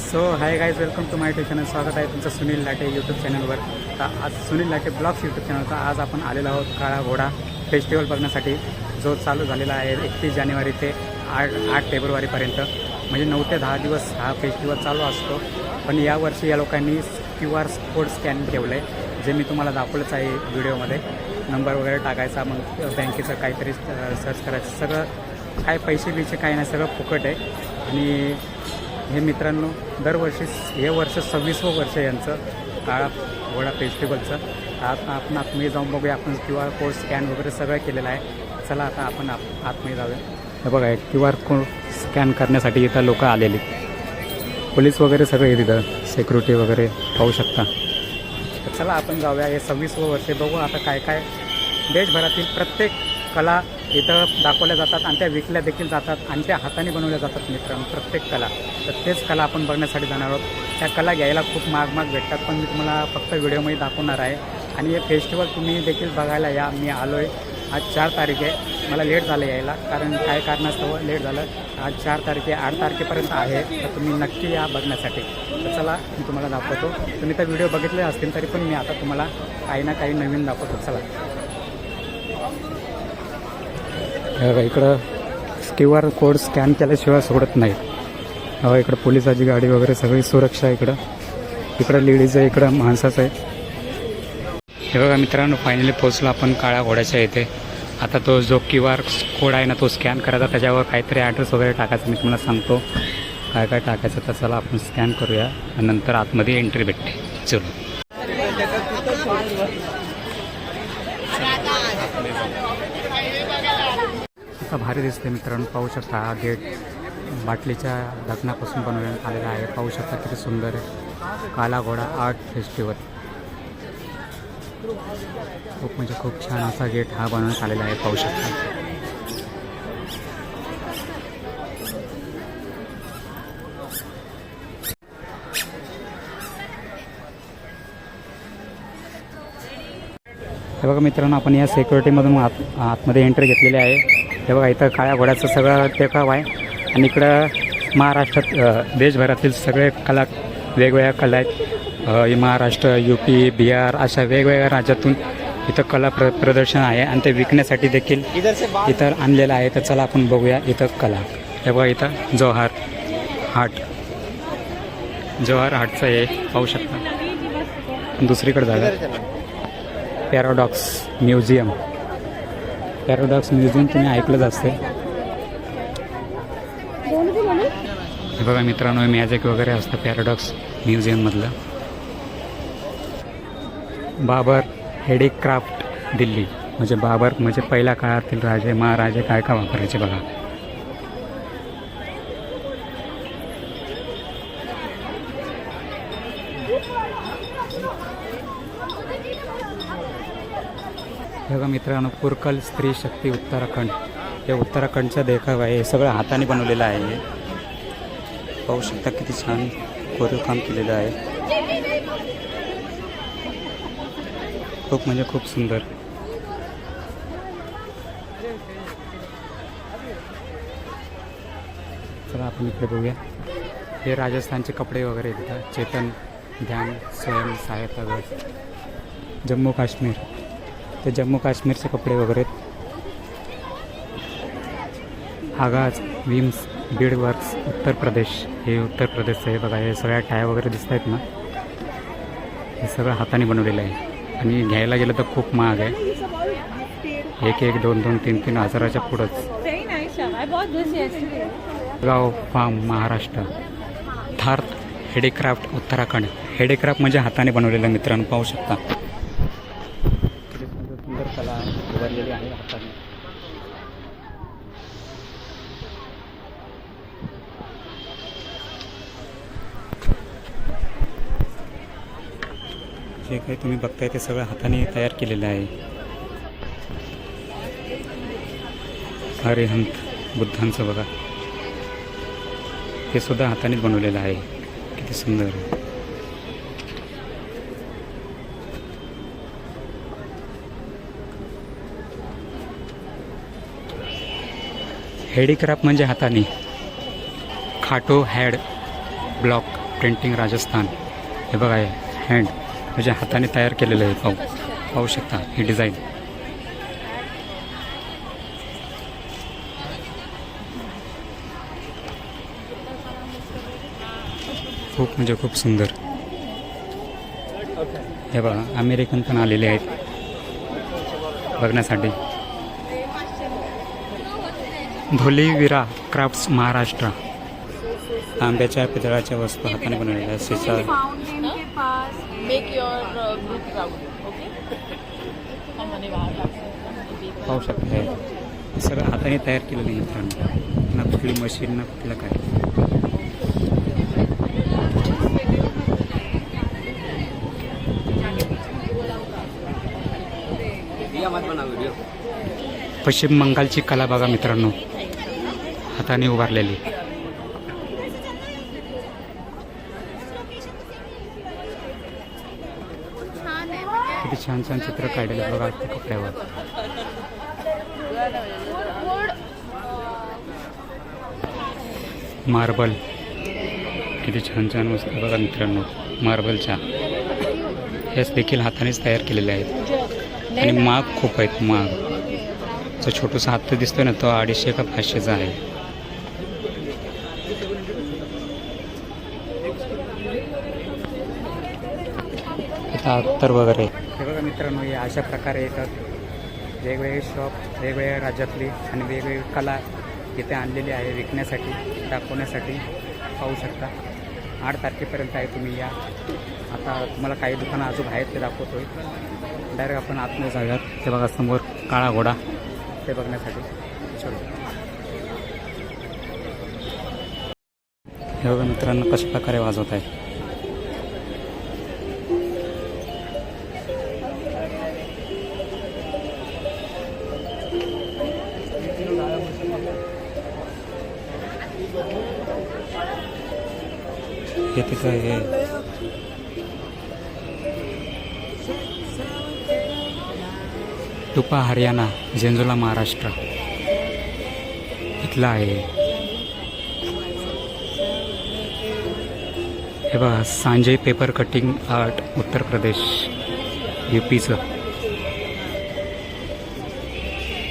So hi guys, welcome to my YouTube channel. स्वागत आहे तुमचं सुनील लाटे यूट्यूब चॅनलवर. तर आज सुनील लाटे ब्लॉग्स यूट्यूब चॅनलचा आज आपण आलेलो आहोत काळा घोडा फेस्टिवल बघण्यासाठी, जो चालू झालेला आहे 31 जानेवारी ते 8 फेब्रुवारीपर्यंत. म्हणजे 9 ते 10 दिवस हा फेस्टिवल चालू असतो. पण यावर्षी या लोकांनी QR कोड स्कॅन ठेवलं आहे, जे मी तुम्हाला दाखवलंच आहे व्हिडिओमध्ये. नंबर वगैरे टाकायचा, मग बँकेचं काहीतरी सर्च करायचं, सगळं काय पैसे काही नाही, सगळं फुकट आहे. आणि हे मित्रांनो, दरवर्षी हे वर्ष 26वं वर्ष यांचं काळा घोडा फेस्टिवलचं. आता आपण आतमध्ये जाऊन बघूया. आपण QR कोड स्कॅन वगैरे सगळं केलेलं आहे. चला आता आपण आतमध्ये जाऊया. हे बघा, QR कोड स्कॅन करण्यासाठी इथं लोक आलेली, पोलीस वगैरे सगळे तिथं, सिक्युरिटी वगैरे पाहू शकता. तर चला आपण जाऊया. हे 26वं वर्ष बघू आता काय काय देशभरातील प्रत्येक कला इथं दाखवल्या जातात आणि त्या विकल्या देखील जातात आणि त्या हाताने बनवल्या जातात मित्रांनो, प्रत्येक कला. तर तेच कला आपण बघण्यासाठी जाणार आहोत. त्या कला घ्यायला खूप महाग भेटतात, पण मी तुम्हाला फक्त व्हिडिओमध्ये दाखवणार आहे. आणि हे फेस्टिवल तुम्ही देखील बघायला या. मी आलो आहे, आज 4 तारीख आहे. मला लेट झालं यायला, कारण काय कारणास्तव लेट झालं. आज 4 तारीख आहे, 8 तारखेपर्यंत आहे. तर तुम्ही नक्की या बघण्यासाठी. तर चला मी तुम्हाला दाखवतो. तुम्ही तर व्हिडिओ बघितले असतील, तरी पण मी आता तुम्हाला काही ना काही नवीन दाखवतो. चला इकडं QR कोड स्कॅन केल्याशिवाय सोडत नाही. इकडं पोलिसाची गाडी वगैरे सगळी सुरक्षा. इकडं लेडीज आहे, इकडं माणसाचं आहे. हे बघा मित्रांनो, फायनली पोहोचलो आपण काळ्या घोड्याच्या इथे. आता तो जो QR कोड आहे ना, तो स्कॅन करायचा, त्याच्यावर काहीतरी ॲड्रेस वगैरे टाकायचा. मी तुम्हाला सांगतो काय काय टाकायचं. तर चला आपण स्कॅन करूया आणि नंतर आतमध्ये एंट्री भेटते. चलो आता भारी दिसते मित्रांनो, पाहू शकता. हा गेट बाटलीच्या ढकनापासून बनवण्यात आलेला आहे. पाहू शकता किती सुंदर आहे. काला घोडा आर्ट फेस्टिवल. खूप छान असा गेट हा बनवण्यात आलेला आहे, पाहू शकता. हे बघा मित्रांनो, आपण या सिक्युरिटीमधून आतमध्ये एंट्री घेतलेली आहे. हे बघा, इथं काळ्या घोड्याचं सगळं देखाव आहे. आणि इकडं महाराष्ट्रात देशभरातील सगळे कला, वेगवेगळ्या कला आहेत. महाराष्ट्र, UP, बिहार अशा वेगवेगळ्या राज्यातून इथं कला प्रदर्शन आहे आणि ते विकण्यासाठी देखील इथं आणलेलं आहे. तर चला आपण बघूया इथं कला. हे बघा, इथं जवाहर हाटचं हे पाहू शकता. दुसरीकडे झालं पॅराडॉक्स म्युझियम तुम्ही ऐकलंच असते. हे बघा मित्रांनो, मॅजिक वगैरे असतं पॅराडॉक्स म्युझियममधलं. बाबर हँडीक्राफ्ट दिल्ली, म्हणजे बाबर म्हणजे पहिल्या काळातील राजे महाराजे काय वापरायचे बघा. बघा मित्रांनो, पुरकल स्त्री शक्ती उत्तराखंड, हे उत्तराखंडचा देखावा आहे. हे सगळं हाताने बनवलेलं आहे. पाहू शकता किती छान कोरीव काम केलेलं आहे. खूप सुंदर. चला आपण इकडे बघूया. हे राजस्थानचे कपडे वगैरे येतात. चेतन ध्यान स्वयं सहायता गट, जम्मू काश्मीर, ते जम्मू काश्मीरचे कपडे वगैरे. आगाज विम्स बीड वर्क्स उत्तर प्रदेश, हे उत्तर प्रदेशचं आहे बघा. हे सगळ्या टाय वगैरे दिसत आहेत ना, हे सगळं हाताने बनवलेलं आहे. आणि घ्यायला गेलं तर खूप महाग आहे. 1, 2, 3 हजाराच्या पुढंच. गाव फार्म महाराष्ट्र, थार्थ हँडीक्राफ्ट उत्तराखंड. हँडीक्राफ्ट म्हणजे हाताने बनवलेलं मित्रांनो, पाहू शकता. सुंदर कला उभारलेली आहे हाताने. जे काही तुम्ही बघताय ते सगळं हाताने तयार केलेलं आहे. अरिहंत बुद्धांचं बघा, हे सुद्धा हातानेच बनवलेलं आहे. किती सुंदर. हँडीक्राफ्ट म्हणजे हाताने. खाटो हॅड ब्लॉक प्रिंटिंग राजस्थान. हे बघा, हे हँड म्हणजे हाताने तयार केलेलं आहे. पाहू शकता ही डिझाईन. खूप म्हणजे खूप सुंदर. हे बघा, अमेरिकन पण आलेले आहेत बघण्यासाठी. धोलीविरा क्राफ्ट्स महाराष्ट्र. तांब्याच्या पितळाच्या वस्तू हाताने बनवलेल्या. सीसा. पाहू शकता, हे सगळं हाताने तयार केलेलं आहे मित्रांनो. ना कुठली मशीन ना कुठलं काय. पश्चिम बंगालची कला बघा मित्रांनो, हाताने उभारलेली. किती छान छान चित्र काढलेले बघा त्या कपड्यावर. मार्बल, किती छान छान वस्तू बघा मित्रांनो मार्बलच्या. हेच देखील हातानेच तयार केलेले आहेत आणि महाग खूप आहेत. महाग. जो छोटूसा हात दिसतोय ना, तो 250 का 500चा आहे. अत्तर वगैरे. हे बघा मित्रांनो, हे अशा प्रकारे येतात. वेगवेगळे शॉप, वेगवेगळ्या राज्यातली आणि वेगवेगळी कला इथे आणलेली आहे विकण्यासाठी, दाखवण्यासाठी. पाहू शकता 8 तारखेपर्यंत आहे. तुम्ही या. आता तुम्हाला काही दुकानं अजून आहेत ते दाखवतोय. डायरेक्ट आपण आतमध्ये जाऊयात. ते बघा समोर काळा घोडा, ते बघण्यासाठी. चलो. हे बघा मित्रांनो कशा प्रकारे वाजवत आहे. हे तिचं हे टुपा हरियाणा, झेंझुला महाराष्ट्र इथला आहे. हे बघा सांजय paper cutting art, Uttar Pradesh, UPचं.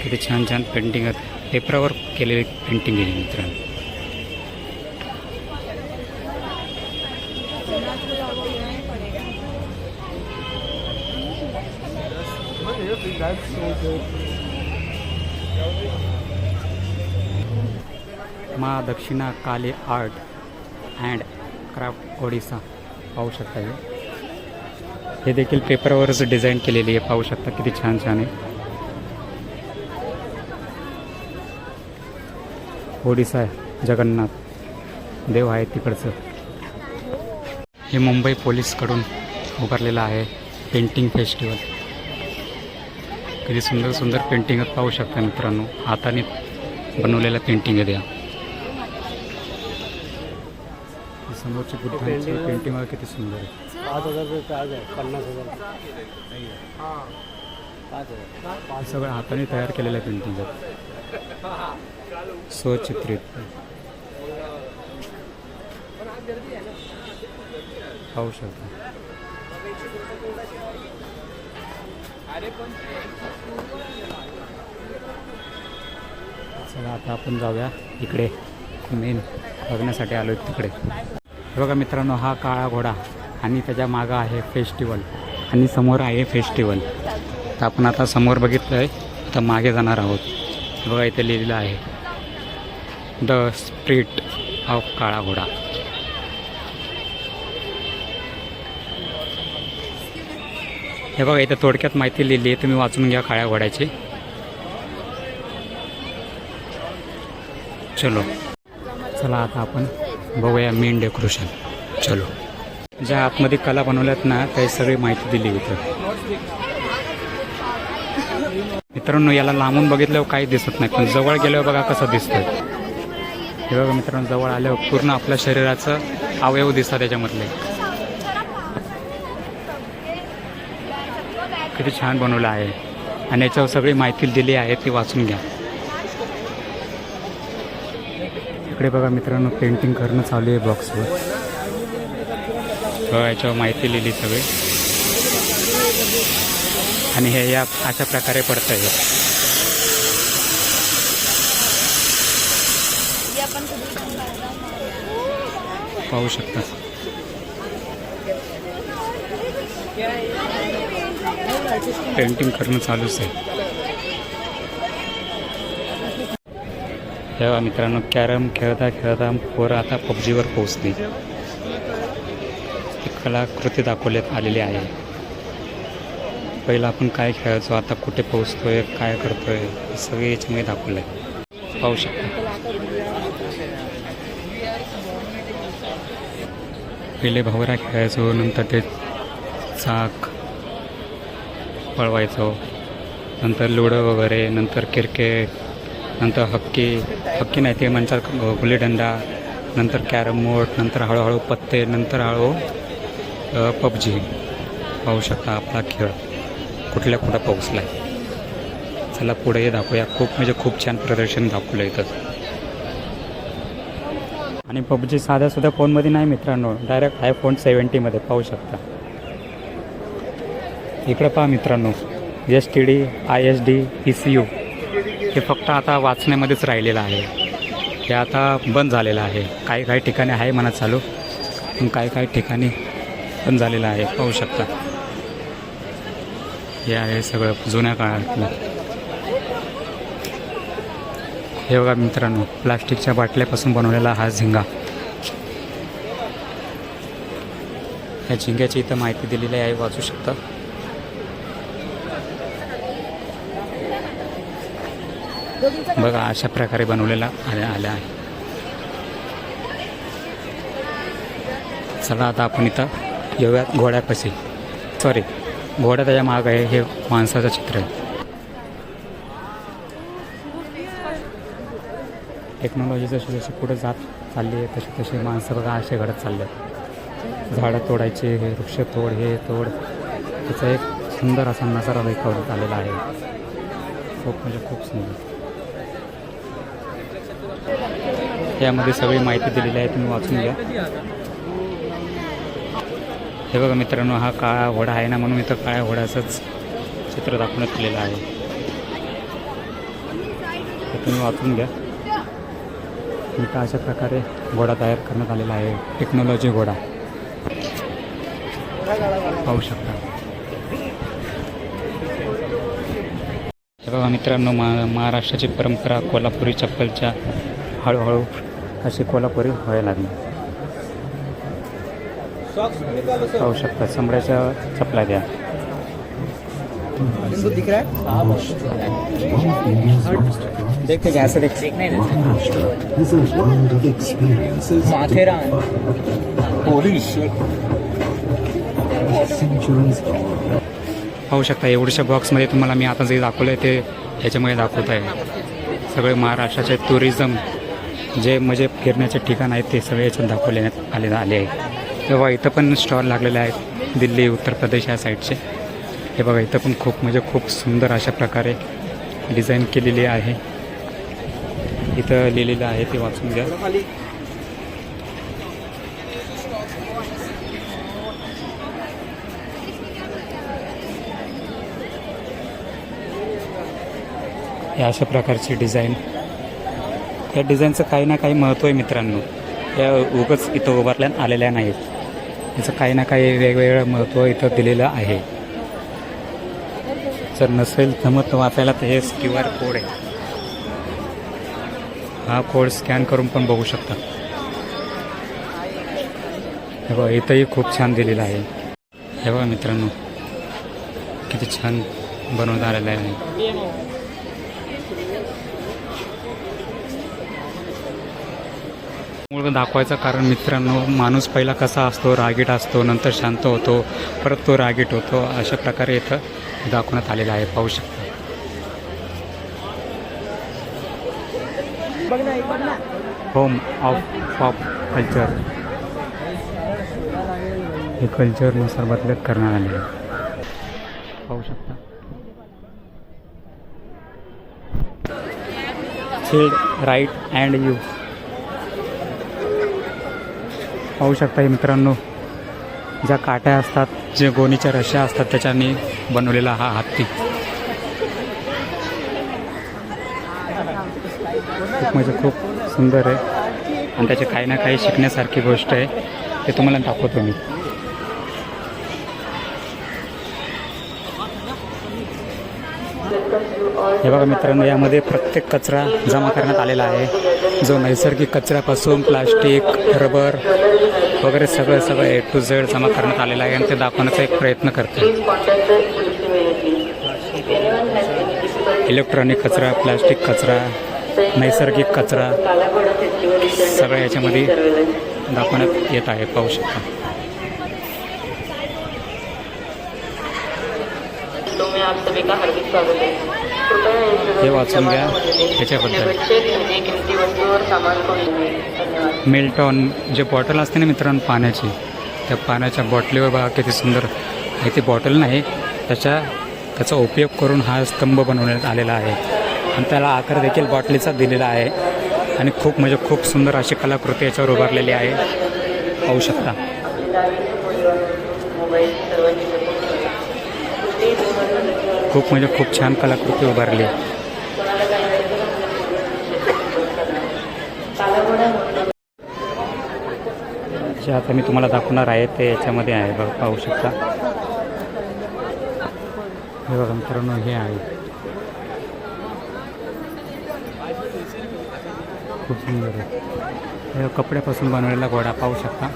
किती छान छान पेंटिंग आहेत. पेपरावर केलेली पेंटिंग आहे मित्रांनो. माँ दक्षिणा काली आर्ट अँड क्राफ्ट ओडिसा. पाहू शकता हे देखील पेपरवरच डिझाईन केलेली आहे. पाहू शकता किती छान छान आहे. ओडिसा आहे, जगन्नाथ देव आहे तिकडचं. हे मुंबई पोलीसकडून उभारलेलं आहे पेंटिंग फेस्टिवल. किती सुंदर सुंदर पेंटिंग पाहू शकता मित्रांनो. हाताने बनवलेल्या पेंटिंग आहे त्या. समोरची बुद्धांची पेंटिंग किती सुंदर आहे. 5,000 रुपये प्राइस आहे. 50,000 सगळं हाताने तयार केलेल्या पेंटिंग आहेत. स्वचित्रित पाहू शकता. चला आता आपण जाऊया इकडे, मेन बघण्यासाठी आलो तिकडे. बघा मित्रांनो, हा काळा घोडा आणि त्याच्या मागं आहे फेस्टिवल आणि समोर आहे फेस्टिवल. तर आपण आता समोर बघितलं आहे, आता मागे जाणार आहोत. बघा इथे लिहिलेलं आहे द स्पिरिट ऑफ काळा घोडा. हे बघा इथे थोडक्यात माहिती लिहिली आहे, तुम्ही वाचून घ्या काळ्या घोड्याची. चलो चला आता आपण बघूया मेन डेकोरेशन. चलो. ज्या आतमध्ये कला बनवल्यात ना, काही सगळी माहिती दिली इथं. मित्रांनो याला लांबून बघितल्यावर काही दिसत नाही, पण जवळ गेल्यावर बघा कसं दिसतंय. हे बघा मित्रांनो, जवळ आल्यावर पूर्ण आपल्या शरीराचं अवयव दिसतात त्याच्यामधले. किती छान बनवलं आहे आणि याच्यावर सगळी माहिती दिली आहे, ती वाचून घ्या. इकडे बघा मित्रांनो पेंटिंग करणं चालू आहे बॉक्सवर. याच्यावर माहिती लिहिली सगळी आणि हे या अशा प्रकारे पडतं आहे. पाहू शकता पेंटिंग करणं चालूच आहे. तेव्हा मित्रांनो कॅरम खेळता खेळता पोरं आता पबजीवर पोहोचली. कलाकृती दाखवण्यात आलेली आहे. पहिलं आपण काय खेळायचो, आता कुठे पोहोचतोय, काय करतोय, हे सगळे याच्यामध्ये दाखवलं आहे. पाहू शकता पहिले भावरा खेळायचो, नंतर ते चाक पळवायचो, नंतर लुडो वगैरे, नंतर क्रिकेट, नंतर हक्की नाही ते म्हणतात गुल्लीडंडा, नंतर कॅरम बोर्ड, नंतर हळूहळू पत्ते, नंतर हळूहळू पबजी. पाहू शकता आपला खेळ कुठल्या कुठं पोहोचला आहे. चला पुढे दाखवूया. खूप छान प्रदर्शन दाखवलं इथं. आणि पबजी साध्या फोनमध्ये नाही मित्रांनो, डायरेक्ट iPhone 70मध्ये पाहू शकता. इकडं पहा मित्रांनो, STD, ISD, ECU हे फक्त आता वाचण्यामध्येच राहिलेलं आहे. हे आता बंद झालेलं आहे. काही ठिकाणी आहे म्हणा चालू, पण काही ठिकाणी बंद झालेलं आहे. पाहू शकता हे आहे सगळं जुन्या काळातलं. हे बघा मित्रांनो, प्लास्टिकच्या बाटल्यापासून बनवलेला हा झिंगा. या झिंग्याची इथं माहिती दिलेली आहे, वाचू शकता. बघा अशा प्रकारे बनवलेला आला आहे. चला आता आपण इथं येऊयात घोड्यापाशी. सॉरी, घोडा त्याच्या माग आहे, हे माणसाचं चित्र आहे. टेक्नॉलॉजी जशी जशी पुढे चालली आहे तशी माणसं बघा असे घडत चालले आहेत. झाडं तोडायचे, हे वृक्ष तोड, हे तोड, त्याचा एक सुंदर असा नजारा दाखवण्यात आलेला आहे. खूप सुंदर. यामध्ये सगळी माहिती दिलेली आहे, तुम्ही वाचून घ्या. हे बघा मित्रांनो, हा काळा घोडा आहे ना, म्हणून इथं काळ्या घोड्याचंच चित्र दाखवण्यात आलेलं आहे. हे तुम्ही वाचून घ्या. इथं अशा प्रकारे घोडा तयार करण्यात आलेला आहे, टेक्नॉलॉजी घोडा. पाहू शकता. हे बघा मित्रांनो, महाराष्ट्राची परंपरा कोल्हापुरी चप्पलच्या हळूहळू अशी कोल्हापुरी व्हायला लागली. पाहू शकता चमड्याच्या चपला द्या. देखते कैसे देखने माथेरान पाहू शकता. एवढ्याशा बॉक्समध्ये तुम्हाला मी आता जे दाखवलं आहे ते ह्याच्यामध्ये दाखवत आहे. सगळे महाराष्ट्राचे टुरिझम जे म्हणजे फिरण्याचे ठिकाण आहेत ते सगळे याच्यात दाखवण्यात आले आहे. तेव्हा इथं पण स्टॉल लागलेले आहेत, दिल्ली, उत्तर प्रदेश या साईडचे. हे बघा इथं पण खूप सुंदर अशा प्रकारे डिझाईन केलेली आहे. इथं लिहिलेलं आहे ते वाचून घ्या. या अशा प्रकारची डिझाईन. या डिझाईनचं काही ना काही महत्त्व आहे मित्रांनो. या उगाच इथं उभारल्यात आलेल्या नाहीत. याचं काही ना काही वेगवेगळं महत्त्व इथं दिलेलं आहे. जर नसेल जमत वाचायला तर हे QR कोड आहे. हा कोड स्कॅन करून पण बघू शकता. हे बघा इथंही खूप छान दिलेलं आहे. हे बघा मित्रांनो, किती छान बनवण्यात आलेलं आहे. मूळ दाखवायचं कारण मित्रांनो, माणूस पहिला कसा असतो, रागीट असतो, नंतर शांत होतो, परत तो रागीट होतो. अशा प्रकारे इथं दाखवण्यात आलेलं आहे. पाहू शकता. होम ऑफ कल्चर, हे कल्चरनुसार बदलत करण्यात आले आहे. पाहू शकता. Field right and you. पाहू शकता मित्रांनो, ज्या काट्या असतात, जे गोणीच्या रश्या असतात त्याच्याने बनवलेला हा हत्ती खूप म्हणजे खूप सुंदर आहे आणि त्याचे काही ना काही शिकण्यासारखी गोष्ट आहे, ते तुम्हाला दाखवतो मी. हे बघा मित्रांनो, यामध्ये प्रत्येक कचरा जमा करण्यात आलेला आहे, जो नैसर्गिक कचऱ्यापासून प्लास्टिक, रबर वगैरे सगळं A to Z जमा करण्यात आलेला आहे आणि ते दाखवण्याचा एक प्रयत्न करते. इलेक्ट्रॉनिक कचरा, प्लास्टिक कचरा, नैसर्गिक कचरा सगळं याच्यामध्ये दाखवण्यात येत आहे, पाहू शकता. हे वाचून घ्या त्याच्याबद्दल. मिल्टॉन जे बॉटल असते ना मित्रांनो पाण्याची, त्या पाण्याच्या बॉटलीवर बघा किती सुंदर आहे. ती बॉटल नाही, त्याचा उपयोग करून हा स्तंभ बनवण्यात आलेला आहे आणि त्याला आकार देखील बॉटलीचा दिलेला आहे आणि खूप म्हणजे खूप सुंदर अशी कलाकृती याच्यावर उभारलेली आहे, पाहू शकता. खूप म्हणजे खूप छान कलाकृती उभारली. जे आता मी तुम्हाला दाखवणार आहे ते याच्यामध्ये आहे बघा, पाहू शकता. हे बघा मित्रांनो, हे आहे खूप सुंदर आहे. हे कपड्यापासून बनवलेला घोडा पाहू शकता,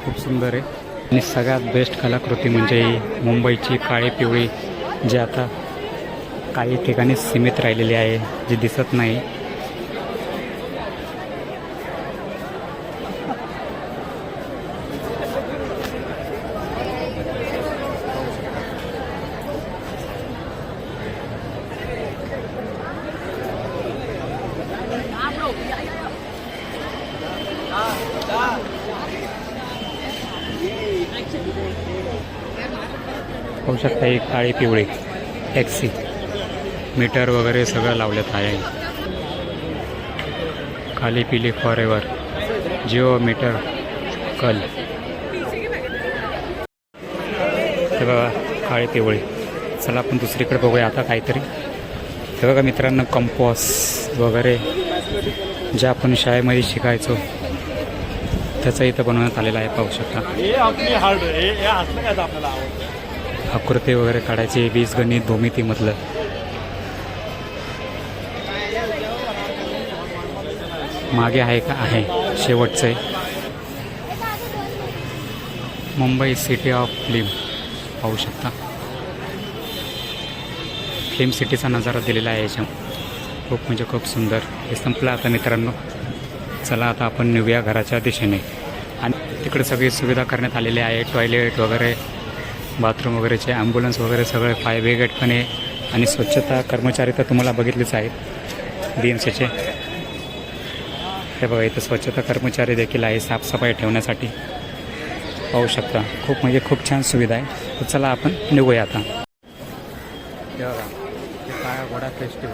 खूप सुंदर आहे. आणि सगळ्यात बेस्ट कलाकृती म्हणजे ही मुंबईची काळी पिवळी, जी आता काही ठिकाणी सीमित राहिलेली आहे, जी दिसत नाही. पाहू शकता ही काळी पिवळी टॅक्सी, मीटर वगैरे सगळं लावण्यात आहे. काली पिली फॉर एव्हर, जिओ मीटर कल. हे बघा काळी पिवळी. चला आपण दुसरीकडे बघूया आता काहीतरी. हे बघा मित्रांनो, कंपॉस वगैरे जे आपण शाळेमध्ये शिकायचो त्याचं इथं बनवण्यात आलेलं आहे, पाहू शकता. आकृती वगैरे काढायची, बीजगणित भूमितीमधलं. मागे आहे का आहे शेवटचं आहे, मुंबई सिटी ऑफ फिल्म, पाहू शकता. फिल्म सिटीचा नजारा दिलेला आहे याच्या, खूप म्हणजे खूप सुंदर. हे संपलं आता मित्रांनो. चला आता आपण निघूया घराच्या दिशेने. आणि तिकडे सगळी सुविधा करण्यात आलेली आहे, टॉयलेट वगैरे, बाथरूम वगैरेचे, ॲम्ब्युलन्स वगैरे सगळे फायर ब्रिगेड पण आहे. आणि स्वच्छता कर्मचारी तर तुम्हाला बघितलेच आहेत BMCचे. हे बघा इथं स्वच्छता कर्मचारी देखील आहे साफसफाई ठेवण्यासाठी, पाहू शकता. खूप म्हणजे खूप छान सुविधा आहे. तर चला आपण निघूया आता. हे बघा हे काळा घोडा फेस्टिवल.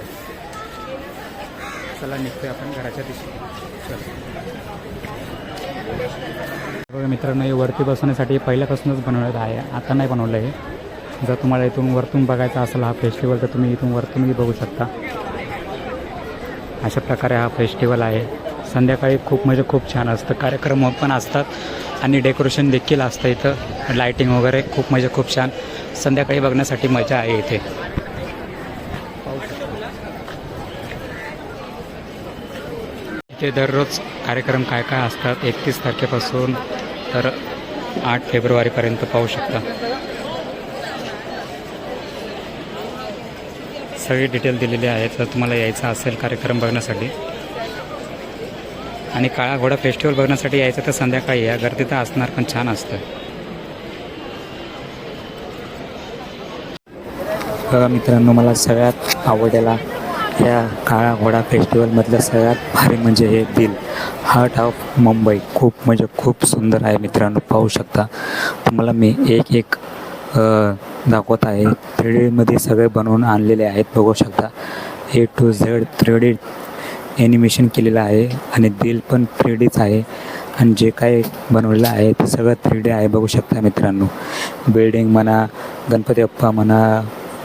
चला निघतोय आपण घराच्या दिशेने. बघा मित्रांनो, हे वरती बसवण्यासाठी पहिल्यापासूनच बनवण्यात आहे, आता नाही बनवलं आहे. जर तुम्हाला इथून वरतून बघायचा असेल हा फेस्टिवल तर तुम्ही इथून वरतूनही बघू शकता. अशा प्रकारे हा फेस्टिवल आहे. संध्याकाळी खूप म्हणजे खूप छान असतं, कार्यक्रम पण असतात आणि डेकोरेशन देखील असतं इथं, लाईटिंग वगैरे खूप म्हणजे खूप छान. संध्याकाळी बघण्यासाठी मजा आहे इथे. इथे दररोज कार्यक्रम काय काय असतात 31 तारखेपासून तर 8 फेब्रुवारीपर्यंत, पाहू शकता. सगळी डिटेल दिलेली आहे. तर तुम्हाला यायचं असेल कार्यक्रम बघण्यासाठी आणि काळा घोडा फेस्टिवल बघण्यासाठी यायचं तर संध्याकाळी या, गर्दी तर असणार पण छान असतं. बघा मित्रांनो, मला सगळ्यात आवडलेला ह्या काळा घोडा फेस्टिवलमधलं सगळ्यात भारी म्हणजे हे दिल, हार्ट ऑफ मुंबई. खूप म्हणजे खूप सुंदर आहे मित्रांनो, पाहू शकता. तुम्हाला मी एक एक दाखवत आहे. 3Dमध्ये सगळे बनवून आणलेले आहेत, बघू शकता. A to Z 3D animation केलेलं आहे आणि दिल पण 3Dच आहे आणि जे काही बनवलेलं आहे ते सगळं 3D आहे बघू शकता मित्रांनो. बिल्डिंग म्हणा, गणपती बाप्पा म्हणा,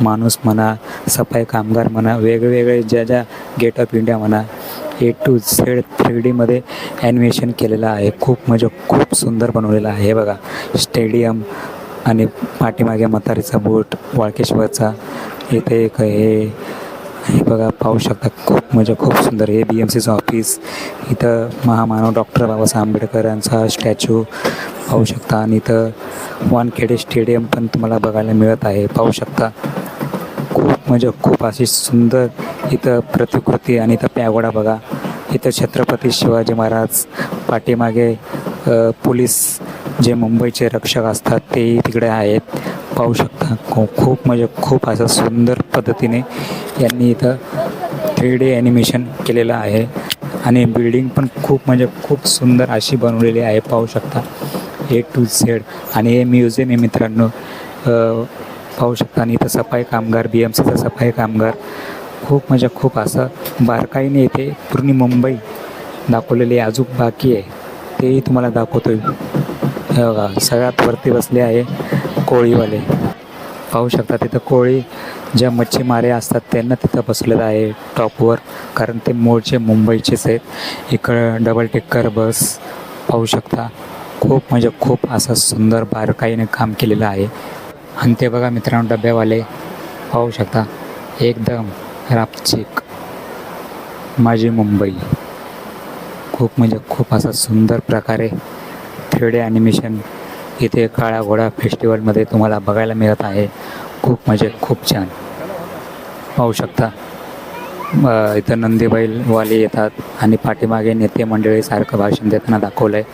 माणूस म्हणा, सफाई कामगार म्हणा, वेगवेगळे ज्या गेट ऑफ इंडिया म्हणा, A to Z 3Dमध्ये ॲनिमेशन केलेलं आहे. खूप म्हणजे खूप सुंदर बनवलेलं आहे. हे बघा स्टेडियम आणि पाठीमागे म्हातारीचा बोट वाळकेश्वरचा. इथे एक हे बघा पाहू शकता. खूप म्हणजे खूप सुंदर. हे BMCचं ऑफिस. इथं महामानव डॉक्टर बाबासाहेब आंबेडकर यांचा स्टॅच्यू पाहू शकता. आणि इथं वानखेडे स्टेडियम पण तुम्हाला बघायला मिळत आहे. पाहू शकता. खूप म्हणजे खूप अशी सुंदर इथं प्रतिकृती. आणि इथं पॅगोडा बघा. इथं छत्रपती शिवाजी महाराज, पाठीमागे पोलीस जे मुंबईचे रक्षक असतात तेही तिकडे आहेत. पाहू शकता. खूप म्हणजे खूप असं सुंदर पद्धतीने यांनी इथं 3D ॲनिमेशन केलेलं आहे. आणि बिल्डिंग पण खूप म्हणजे खूप सुंदर अशी बनवलेली आहे. पाहू शकता A to Z. आणि हे म्युझियम आहे मित्रांनो. पाहू शकता. आणि इथं सफाई कामगार, BMCचा सफाई कामगार खूप म्हणजे खूप असं बारकाईने इथे पूर्ण मुंबई दाखवलेली आहे. अजून बाकी आहे तेही तुम्हाला दाखवतो आहे. हे बघा सगळ्यात वरती बसले आहे कोळीवाले. पाहू शकता तिथं कोळी ज्या मच्छीमारे असतात त्यांना तिथं बसलेलं आहे टॉपवर, कारण ते मूळचे मुंबईचेच आहेत. इकडं डबल टेकर बस पाहू शकता. खूप म्हणजे खूप असं सुंदर बारकाईने काम केलेलं आहे. आणि ते बघा मित्रांनो डब्यावाले पाहू शकता. एकदम रापचिक माझी मुंबई. खूप म्हणजे खूप असं सुंदर प्रकारे 3D ॲनिमेशन इथे काळा घोडा फेस्टिवलमध्ये तुम्हाला बघायला मिळत आहे. खूप म्हणजे खूप छान पाहू शकता. इथं नंदी बैलवाले येतात आणि पाठीमागे नेते मंडळीसारखं भाषण देताना दाखवलं आहे.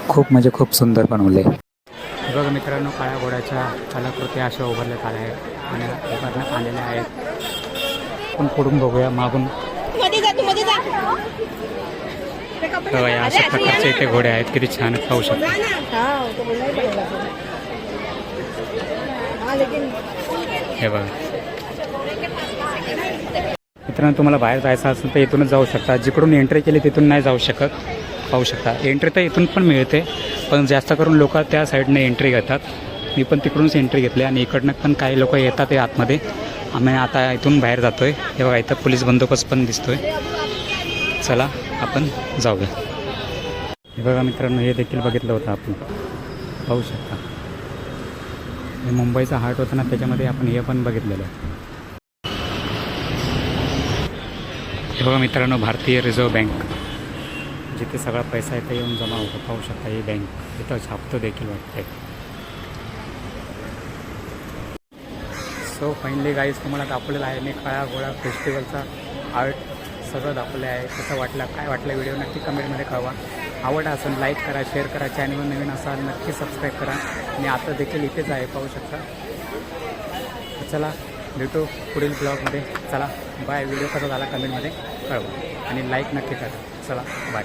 खूप म्हणजे खूप सुंदर बनवलं आहे. बघा मित्रांनो काळ्या घोड्याच्या कलाकृती अशा उभारण्यात आल्या आहेत आणि उभारण्यात आलेल्या आहेत. आपण पुढून बघूया मागून. अशा प्रकारचे इथे घोडे आहेत. किती छान पाहू शकता. हे बघा मित्रांनो तुम्हाला बाहेर जायचं असेल तर इथूनच जाऊ शकता. जिकडून एंट्री केली तिथून नाही जाऊ शकत. पाहू शकता. एंट्री तर इथून पण मिळते पण जास्त करून लोक त्या साईडने एंट्री घेतात. मी पण तिकडूनच एंट्री घेतली आणि इकडनं पण काही लोक येतात आहे आतमध्ये. आम्ही आता इथून बाहेर जातो आहे. हे बघा इथं पोलीस बंदोबस्त पण दिसतो आहे. चला आपण जाऊया. हे बघा मित्रांनो हे देखील बघितलं होतं आपण. पाहू शकता. हे मुंबईचा हार्ट होता ना त्याच्यामध्ये आपण हे पण बघितलेलं आहे. हे बघा मित्रांनो भारतीय रिझर्व्ह बँक जिथे सगळा पैसा इथे येऊन जमा होतो. पाहू शकता ही बँक इथं छापतो देखील वाटते. सो फायनली गाईज तुम्हाला दाखवलेला आहे मी काळा घोडा फेस्टिवलचा आर्ट सगळं दाखवलं आहे. कसं वाटलं काय वाटलं व्हिडिओ नक्की कमेंटमध्ये कळवा. आवड असेल लाईक करा, शेअर करा. चॅनलवर नवीन असाल नक्की सबस्क्राईब करा. मी आता देखील इथेच आहे पाहू शकता. चला भेटू पुढील ब्लॉगमध्ये. चला बाय. व्हिडिओ कसा झाला कमेंटमध्ये कळवा आणि लाईक नक्की करा. चला बाय.